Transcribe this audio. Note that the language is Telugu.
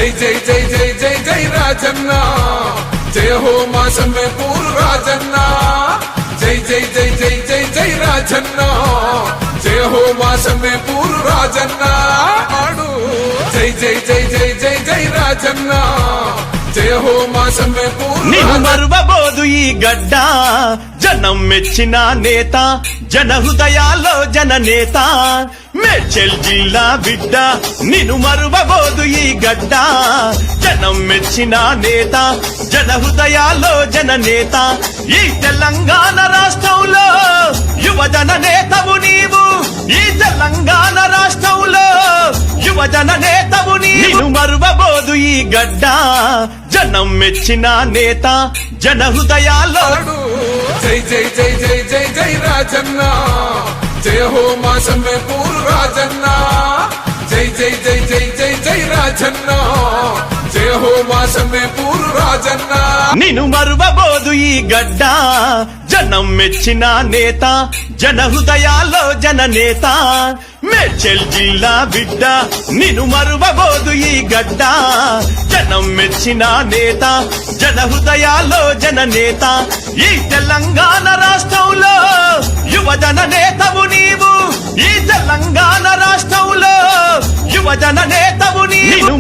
జై జై జై జై జై జై రాజన్న, జయ హో మా సమ్మెపూర్ రాజన్న, జై జై జై జై జై జై రాజన్న, జయ హో మా సమ్మెపూర్ రాజన్న. జై జై జై జై జై జై రాజన్న, జయ హో మా సమ్మెపూర్. నిన్ను మరువబోదు ఈ గడ్డ, జనం మెచ్చిన నేత, జన హృదయాల్లో జననేత, మేడ్చల్ జిల్లా బిడ్డ. నిన్ను మరువబోదు ఈ గడ్డ, జనం మెచ్చిన నేత, జన హృదయాల్లో జననేత. ఈ తెలంగాణ రాష్ట్రంలో యువజన నేతవు నీవు, ఈ తెలంగాణ రాష్ట్రంలో యువజన నేతవు నీవు. నిన్ను మరువబోదు ఈ గడ్డ, జనం మెచ్చిన నేత, జన హృదయాల్లో. జై జై జై జై జై జై రాజన్న, జయ హో మా సమ్మెపూర్ రాజన్న, జై జై జై జై జై జై రాజన్న, జయ హో మా సమ్మెపూర్ రాజన్న. నిన్ను మరువబోదు ఈ గడ్డ, జనం మెచ్చిన నేత, జన హృదయాల్లో జననేత, మేడ్చల్ జిల్లా బిడ్డ. నిన్ను మరువబోదు ఈ గడ్డ, జనం మెచ్చిన నేత, జన హృదయాల్లో జననేత. ఈ తెలంగాణ రాష్ట్రంలో యువజన నేతవు నీవు, ఈ తెలంగాణ రాష్ట్రంలో యువజన నేతవు నీవు.